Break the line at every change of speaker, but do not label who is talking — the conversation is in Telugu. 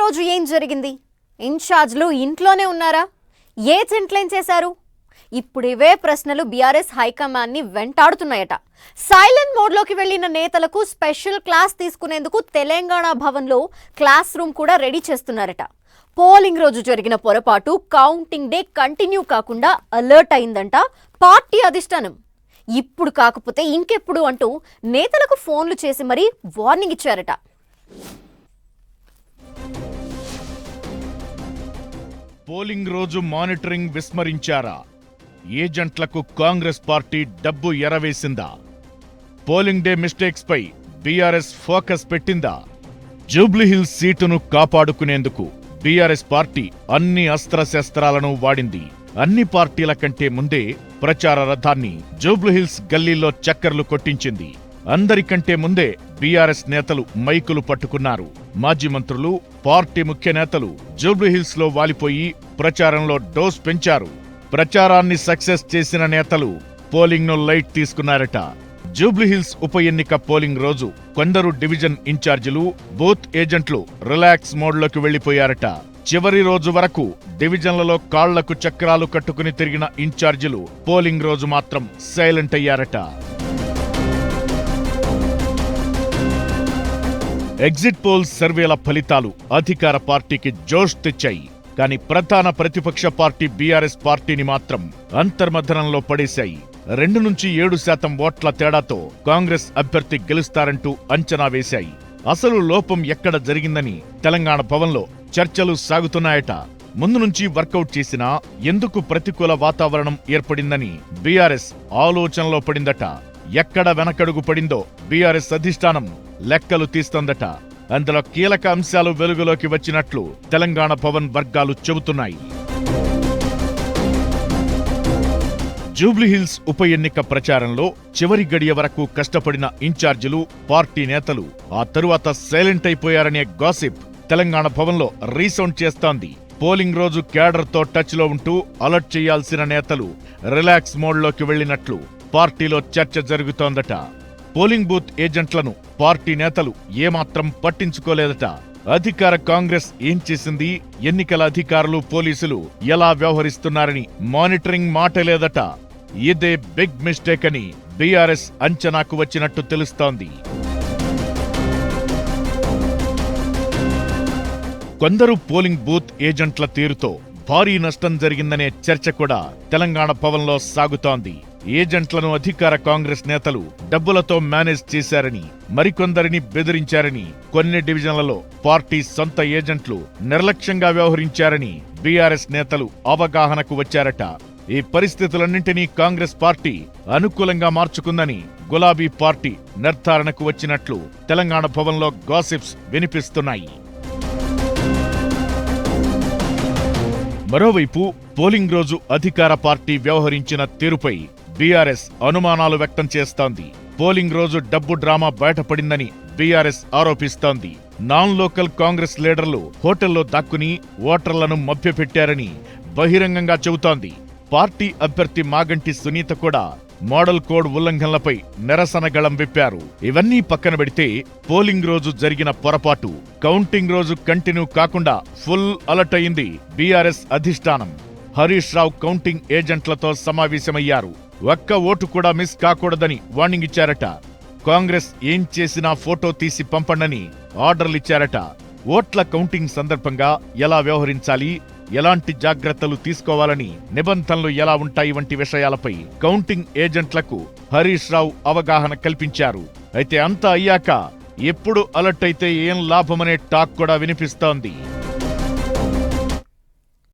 రోజు ఏం జరిగింది? ఇన్ఛార్జ్లు ఇంట్లోనే ఉన్నారా? ఏజెంట్లేం చేశారు? ఇప్పుడు ఇవే ప్రశ్నలు బీఆర్ఎస్ హైకమాండ్ని వెంటాడుతున్నాయట. సైలెంట్ మోడ్లోకి వెళ్లిన నేతలకు స్పెషల్ క్లాస్ తీసుకునేందుకు తెలంగాణ భవన్లో క్లాస్ రూమ్ కూడా రెడీ చేస్తున్నారట. పోలింగ్ రోజు జరిగిన పొరపాటు కౌంటింగ్ డే కంటిన్యూ కాకుండా అలర్ట్ అయిందంట పార్టీ అధిష్టానం. ఇప్పుడు కాకపోతే ఇంకెప్పుడు అంటూ నేతలకు ఫోన్లు చేసి మరీ వార్నింగ్ ఇచ్చారట.
పోలింగ్ రోజు మానిటరింగ్ విస్మరించారా? ఏజెంట్లకు కాంగ్రెస్ పార్టీ డబ్బు ఎరవేసిందా? పోలింగ్ డే మిస్టేక్స్ పై బీఆర్ఎస్ ఫోకస్ పెట్టిందా? జూబ్లీహిల్స్ సీటును కాపాడుకునేందుకు బీఆర్ఎస్ పార్టీ అన్ని అస్త్రశస్త్రాలను వాడింది. అన్ని పార్టీల కంటే ముందే ప్రచార రథాన్ని జూబ్లీహిల్స్ గల్లీలో చక్కర్లు కొట్టించింది. అందరికంటే ముందే బీఆర్ఎస్ నేతలు మైకులు పట్టుకున్నారు. మాజీ మంత్రులు, పార్టీ ముఖ్య నేతలు జూబ్లీహిల్స్ లో వాలిపోయి ప్రచారంలో డోస్ పెంచారు. ప్రచారాన్ని సక్సెస్ చేసిన నేతలు పోలింగ్ ను లైట్ తీసుకున్నారట. జూబ్లీహిల్స్ ఉప ఎన్నిక పోలింగ్ రోజు కొందరు డివిజన్ ఇన్ఛార్జీలు, బూత్ ఏజెంట్లు రిలాక్స్ మోడ్లోకి వెళ్లిపోయారట. చివరి రోజు వరకు డివిజన్లలో కాళ్లకు చక్రాలు కట్టుకుని తిరిగిన ఇన్ఛార్జీలు పోలింగ్ రోజు మాత్రం సైలెంట్ అయ్యారట. ఎగ్జిట్ పోల్స్ సర్వేల ఫలితాలు అధికార పార్టీకి జోష్ తెచ్చాయి. కానీ ప్రధాన ప్రతిపక్ష పార్టీ బీఆర్ఎస్ పార్టీని మాత్రం అంతర్మథనంలో పడేశాయి. 2-7% ఓట్ల తేడాతో కాంగ్రెస్ అభ్యర్థి గెలుస్తారంటూ అంచనా వేశాయి. అసలు లోపం ఎక్కడ జరిగిందని తెలంగాణ భవన్లో చర్చలు సాగుతున్నాయట. ముందు నుంచి వర్కౌట్ చేసినా ఎందుకు ప్రతికూల వాతావరణం ఏర్పడిందని బీఆర్ఎస్ ఆలోచనలో పడిందట. ఎక్కడ వెనకడుగు పడిందో బీఆర్ఎస్ అధిష్టానం లెక్కలు తీస్తోందట. అందులో కీలక అంశాలు వెలుగులోకి వచ్చినట్లు తెలంగాణ భవన్ వర్గాలు చెబుతున్నాయి. జూబ్లీహిల్స్ ఉప ఎన్నిక ప్రచారంలో చివరి గడియ వరకు కష్టపడిన ఇన్ఛార్జీలు, పార్టీ నేతలు ఆ తరువాత సైలెంట్ అయిపోయారనే గాసిప్ తెలంగాణ భవన్లో రీసౌండ్ చేస్తోంది. పోలింగ్ రోజు క్యాడర్తో టచ్లో ఉంటూ అలర్ట్ చేయాల్సిన నేతలు రిలాక్స్ మోడ్లోకి వెళ్లినట్లు పార్టీలో చర్చ జరుగుతోందట. పోలింగ్ బూత్ ఏజెంట్లను పార్టీ నేతలు ఏమాత్రం పట్టించుకోలేదట. అధికార కాంగ్రెస్ ఏం చేసింది, ఎన్నికల అధికారులు, పోలీసులు ఎలా వ్యవహరిస్తున్నారని మానిటరింగ్ మాట లేదట. ఇదే బిగ్ మిస్టేక్ అని బీఆర్ఎస్ అంచనాకు వచ్చినట్టు తెలుస్తోంది. కొందరు పోలింగ్ బూత్ ఏజెంట్ల తీరుతో భారీ నష్టం జరిగిందనే చర్చ కూడా తెలంగాణ భవన్లో సాగుతోంది. ఏజెంట్లను అధికార కాంగ్రెస్ నేతలు డబ్బులతో మేనేజ్ చేశారని, మరికొందరిని బెదిరించారని, కొన్ని డివిజన్లలో పార్టీ సొంత ఏజెంట్లు నిర్లక్ష్యంగా వ్యవహరించారని బీఆర్ఎస్ నేతలు అవగాహనకు వచ్చారట. ఈ పరిస్థితులన్నింటినీ కాంగ్రెస్ పార్టీ అనుకూలంగా మార్చుకుందని గులాబీ పార్టీ నిర్ధారణకు వచ్చినట్లు తెలంగాణ భవన్లో గాసిప్స్ వినిపిస్తున్నాయి. మరోవైపు పోలింగ్ రోజు అధికార పార్టీ వ్యవహరించిన తీరుపై బీఆర్ఎస్ అనుమానాలు వ్యక్తం చేస్తోంది. పోలింగ్ రోజు డబ్బు డ్రామా బయటపడిందని బీఆర్ఎస్ ఆరోపిస్తోంది. నాన్ లోకల్ కాంగ్రెస్ లీడర్లు హోటల్లో దాక్కుని ఓటర్లను మభ్యపెట్టారని బహిరంగంగా చెబుతోంది. పార్టీ అభ్యర్థి మాగంటి సునీత కూడా మోడల్ కోడ్ ఉల్లంఘనలపై నిరసన గళం విప్పారు. ఇవన్నీ పక్కన పెడితే పోలింగ్ రోజు జరిగిన పొరపాటు కౌంటింగ్ రోజు కంటిన్యూ కాకుండా ఫుల్ అలర్ట్ అయింది బీఆర్ఎస్ అధిష్టానం. హరీష్ రావు కౌంటింగ్ ఏజెంట్లతో సమావేశమయ్యారు. ఒక్క ఓటు కూడా మిస్ కాకూడదని వార్నింగ్ ఇచ్చారట. కాంగ్రెస్ ఏం చేసినా ఫోటో తీసి పంపండని ఆర్డర్లిచ్చారట. ఓట్ల కౌంటింగ్ సందర్భంగా ఎలా వ్యవహరించాలి, ఎలాంటి జాగ్రత్తలు తీసుకోవాలని, నిబంధనలు ఎలా ఉంటాయి వంటి విషయాలపై కౌంటింగ్ ఏజెంట్లకు హరీష్ రావు అవగాహన కల్పించారు. అయితే అంతా అయ్యాక ఎప్పుడు అలర్ట్ అయితే ఏం లాభమనే టాక్ కూడా వినిపిస్తోంది.